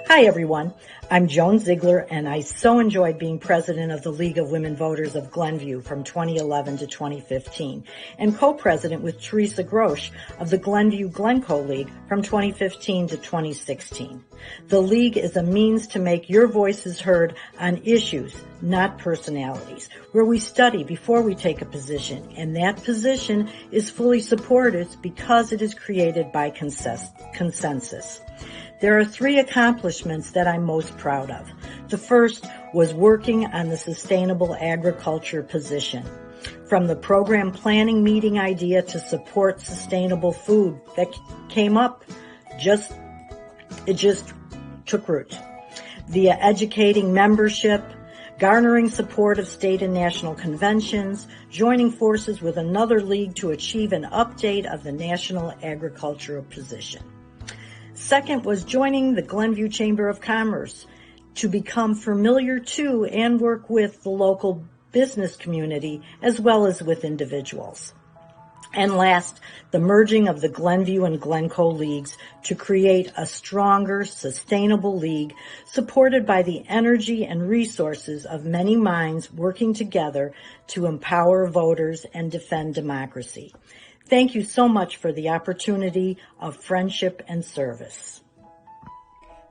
Hi, everyone. I'm Joan Ziegler, and I so enjoyed being president of the League of Women Voters of Glenview from 2011 to 2015, and co-president with Teresa Grosh of the Glenview-Glencoe League from 2015 to 2016. The League is a means to make your voices heard on issues, not personalities, where we study before we take a position, and that position is fully supported because it is created by consensus. There are 3 accomplishments that I'm most proud of. The first was working on the sustainable agriculture position. From the program planning meeting idea to support sustainable food that came up, it just took root. Via educating membership, garnering support of state and national conventions, joining forces with another league to achieve an update of the national agricultural position. Second was joining the Glenview Chamber of Commerce to become familiar to and work with the local business community as well as with individuals. And last, the merging of the Glenview and Glencoe leagues to create a stronger, sustainable league supported by the energy and resources of many minds working together to empower voters and defend democracy. Thank you so much for the opportunity of friendship and service.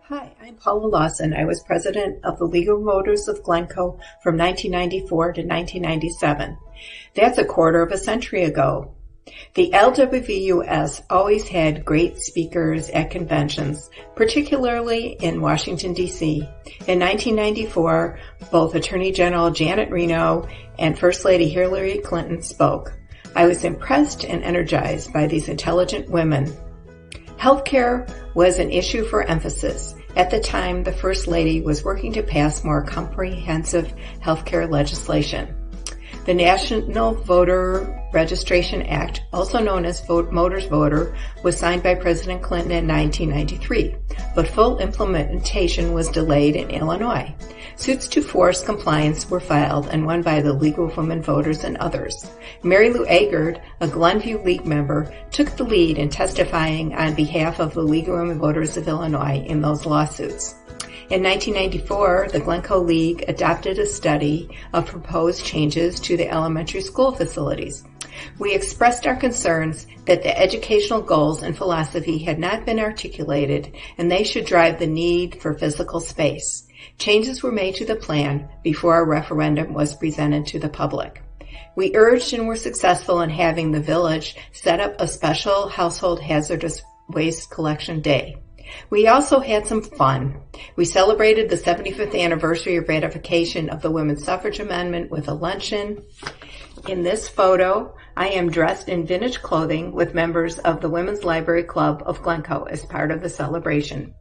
Hi, I'm Paula Lawson. I was president of the League of Voters of Glencoe from 1994 to 1997. That's a quarter of a century ago. The LWVUS always had great speakers at conventions, particularly in Washington, D.C. In 1994, both Attorney General Janet Reno and First Lady Hillary Clinton spoke. I was impressed and energized by these intelligent women. Healthcare was an issue for emphasis. At the time, the First Lady was working to pass more comprehensive healthcare legislation. The National Voter Registration Act, also known as Voters Voter, was signed by President Clinton in 1993, but full implementation was delayed in Illinois. Suits to force compliance were filed and won by the League of Women Voters and others. Mary Lou Agard, a Glenview League member, took the lead in testifying on behalf of the League of Women Voters of Illinois in those lawsuits. In 1994, the Glencoe League adopted a study of proposed changes to the elementary school facilities. We expressed our concerns that the educational goals and philosophy had not been articulated, and they should drive the need for physical space. Changes were made to the plan before a referendum was presented to the public. We urged and were successful in having the village set up a special household hazardous waste collection day. We also had some fun. We celebrated the 75th anniversary of ratification of the Women's Suffrage Amendment with a luncheon. In this photo, I am dressed in vintage clothing with members of the Women's Library Club of Glencoe as part of the celebration.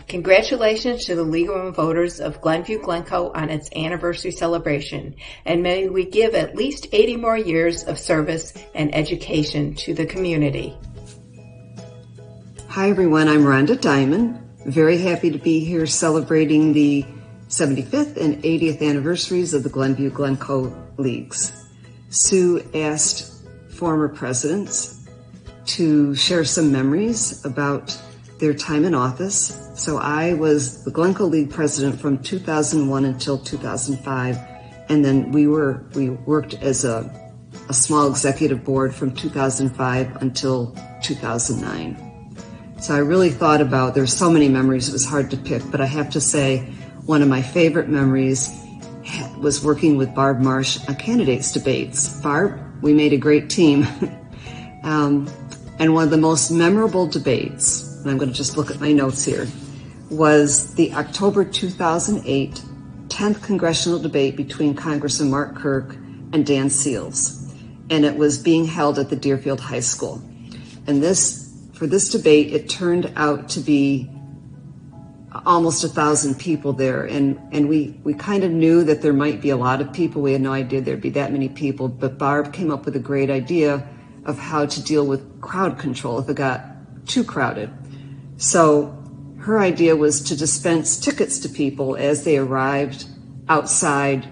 Congratulations to the League of Women Voters of Glenview-Glencoe on its anniversary celebration, and may we give at least 80 more years of service and education to the community. Hi everyone, I'm Rhonda Diamond. Very happy to be here celebrating the 75th and 80th anniversaries of the Glenview-Glencoe Leagues. Sue asked former presidents to share some memories about their time in office. So I was the Glencoe League president from 2001 until 2005, and then we worked as a small executive board from 2005 until 2009. So I really thought about, there's so many memories, it was hard to pick, but I have to say one of my favorite memories was working with Barb Marsh on candidates debates. Barb, we made a great team. And one of the most memorable debates, and I'm going to just look at my notes here, was the October 2008 10th congressional debate between Congressman Mark Kirk and Dan Seals. And it was being held at the Deerfield High School. And for this debate, it turned out to be almost 1,000 people there. And we kind of knew that there might be a lot of people. We had no idea there'd be that many people, but Barb came up with a great idea of how to deal with crowd control if it got too crowded. So her idea was to dispense tickets to people as they arrived outside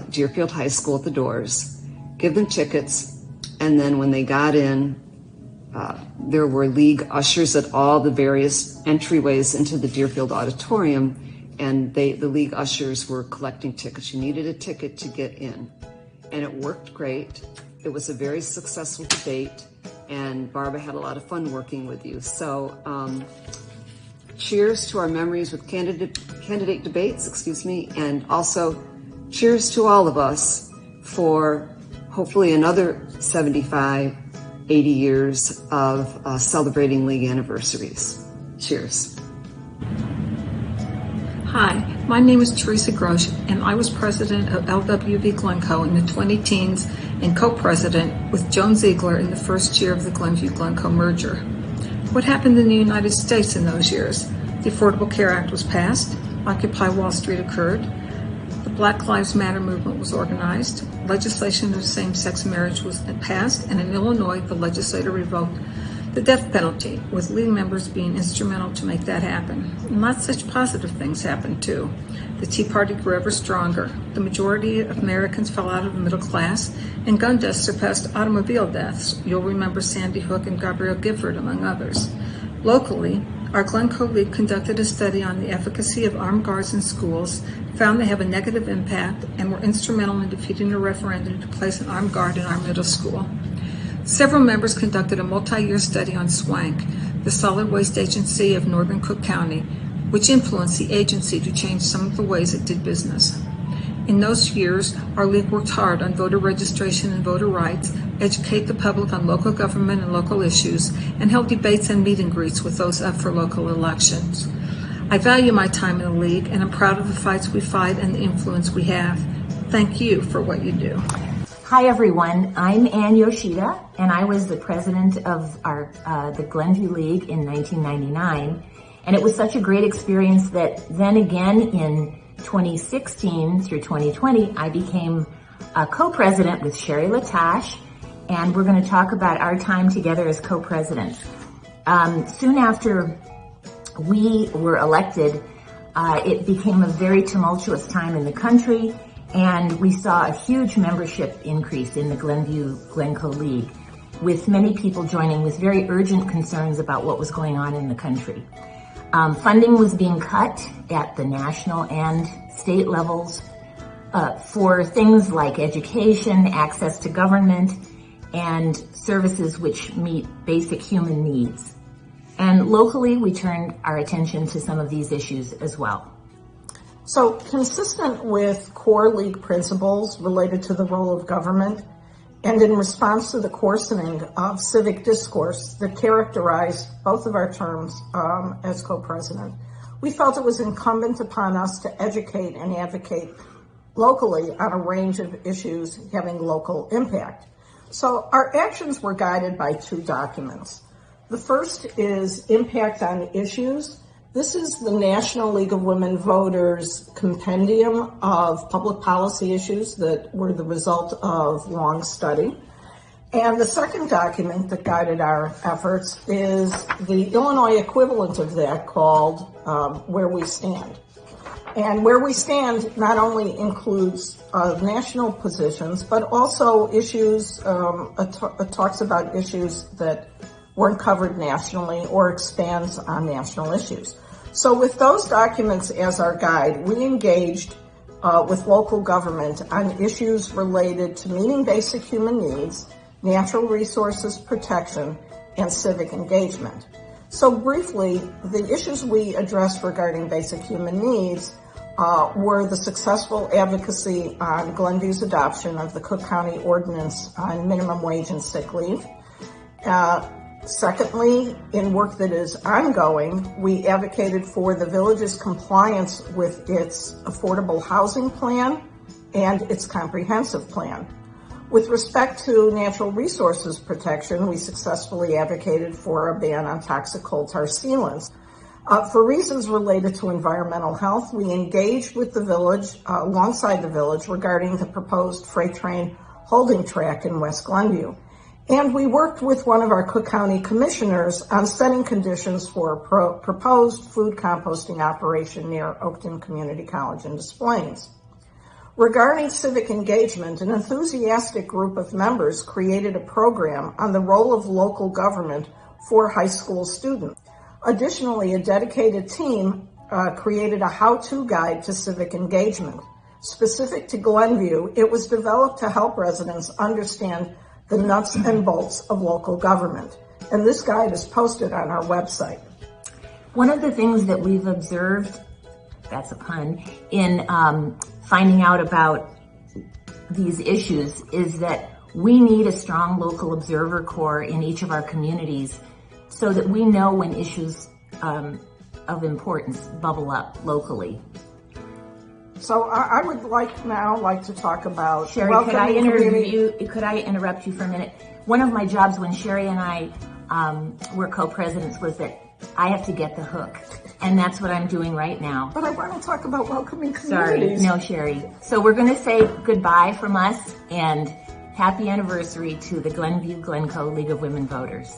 Deerfield High School at the doors, give them tickets, and then when they got in, There were league ushers at all the various entryways into the Deerfield Auditorium, and the league ushers were collecting tickets. You needed a ticket to get in, and it worked great. It was a very successful debate, and Barbara had a lot of fun working with you. So cheers to our memories with candidate debates, and also cheers to all of us for hopefully another 75, 80 years of celebrating league anniversaries. Cheers. Hi, my name is Teresa Grosh, and I was president of LWV-Glencoe in the 20-teens and co-president with Joan Ziegler in the first year of the Glenview-Glencoe merger. What happened in the United States in those years? The Affordable Care Act was passed, Occupy Wall Street occurred, the Black Lives Matter movement was organized, legislation of same-sex marriage was passed, and in Illinois, the legislature revoked the death penalty, with league members being instrumental to make that happen. And lots of such positive things happened too. The Tea Party grew ever stronger. The majority of Americans fell out of the middle class, and gun deaths surpassed automobile deaths. You'll remember Sandy Hook and Gabrielle Gifford, among others. Locally, our Glencoe League conducted a study on the efficacy of armed guards in schools, found they have a negative impact, and were instrumental in defeating a referendum to place an armed guard in our middle school. Several members conducted a multi-year study on SWANK, the Solid Waste Agency of Northern Cook County, which influenced the agency to change some of the ways it did business. In those years, our league worked hard on voter registration and voter rights, educate the public on local government and local issues, and held debates and meet and greets with those up for local elections. I value my time in the league, and I'm proud of the fights we fight and the influence we have. Thank you for what you do. Hi everyone, I'm Ann Yoshida, and I was the president of the Glenview League in 1999, and it was such a great experience that then again in 2016 through 2020, I became a co-president with Sheri Latash, and we're going to talk about our time together as co-president. Soon after we were elected, it became a very tumultuous time in the country, and we saw a huge membership increase in the Glenview-Glencoe League, with many people joining with very urgent concerns about what was going on in the country. Funding was being cut at the national and state levels for things like education, access to government, and services which meet basic human needs. And locally, we turned our attention to some of these issues as well. So, consistent with core league principles related to the role of government, and in response to the coarsening of civic discourse that characterized both of our terms as co-president, we felt it was incumbent upon us to educate and advocate locally on a range of issues having local impact. So our actions were guided by two documents. The first is Impact on Issues. This is the National League of Women Voters compendium of public policy issues that were the result of long study. And the second document that guided our efforts is the Illinois equivalent of that called Where We Stand. And Where We Stand not only includes national positions, but also issues, it talks about issues that weren't covered nationally or expands on national issues. So with those documents as our guide, we engaged with local government on issues related to meeting basic human needs, natural resources protection, and civic engagement. So briefly, the issues we addressed regarding basic human needs were the successful advocacy on Glenview's adoption of the Cook County Ordinance on minimum wage and sick leave. Secondly, in work that is ongoing, we advocated for the village's compliance with its affordable housing plan and its comprehensive plan. With respect to natural resources protection, we successfully advocated for a ban on toxic coal tar sealants. For reasons related to environmental health, we engaged with the village, alongside the village, regarding the proposed freight train holding track in West Glenview. And we worked with one of our Cook County commissioners on setting conditions for a proposed food composting operation near Oakton Community College in Des Plaines. Regarding civic engagement, an enthusiastic group of members created a program on the role of local government for high school students. Additionally, a dedicated team created a how-to guide to civic engagement. Specific to Glenview, it was developed to help residents understand the nuts and bolts of local government. And this guide is posted on our website. One of the things that we've observed, that's a pun, in finding out about these issues is that we need a strong local observer corps in each of our communities so that we know when issues of importance bubble up locally. So I would like to talk about Sheri, could I interrupt you for a minute? One of my jobs when Sheri and I were co-presidents was that I have to get the hook. And that's what I'm doing right now. But I want to talk about welcoming communities. Sorry, no, Sheri. So we're going to say goodbye from us and happy anniversary to the Glenview-Glencoe League of Women Voters.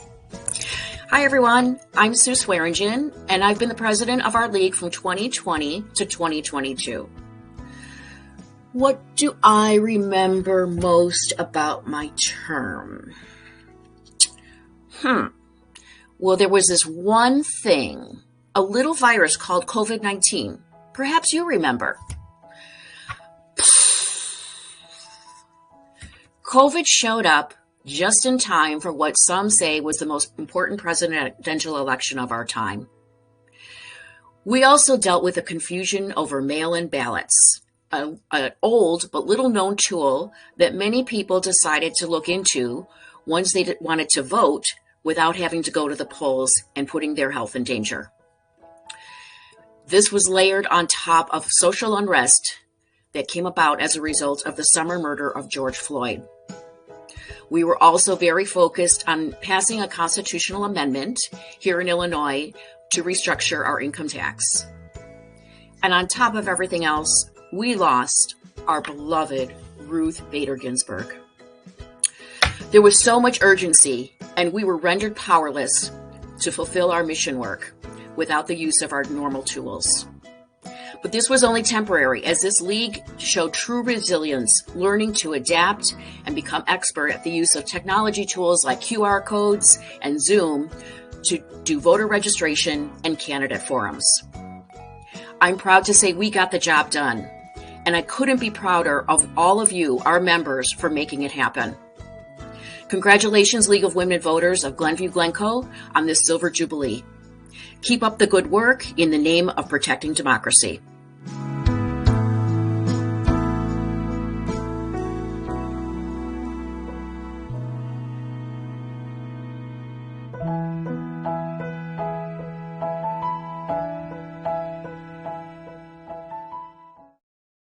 Hi, everyone. I'm Sue Swaringen, and I've been the president of our league from 2020 to 2022. What do I remember most about my term? Well, there was this one thing, a little virus called COVID-19. Perhaps you remember. COVID showed up just in time for what some say was the most important presidential election of our time. We also dealt with the confusion over mail-in ballots, an old but little-known tool that many people decided to look into once they wanted to vote without having to go to the polls and putting their health in danger. This was layered on top of social unrest that came about as a result of the summer murder of George Floyd. We were also very focused on passing a constitutional amendment here in Illinois to restructure our income tax. And on top of everything else, we lost our beloved Ruth Bader Ginsburg. There was so much urgency, and we were rendered powerless to fulfill our mission work without the use of our normal tools. But this was only temporary, as this league showed true resilience, learning to adapt and become expert at the use of technology tools like QR codes and Zoom to do voter registration and candidate forums. I'm proud to say we got the job done, and I couldn't be prouder of all of you, our members, for making it happen. Congratulations, League of Women Voters of Glenview-Glencoe, on this Silver Jubilee. Keep up the good work in the name of protecting democracy.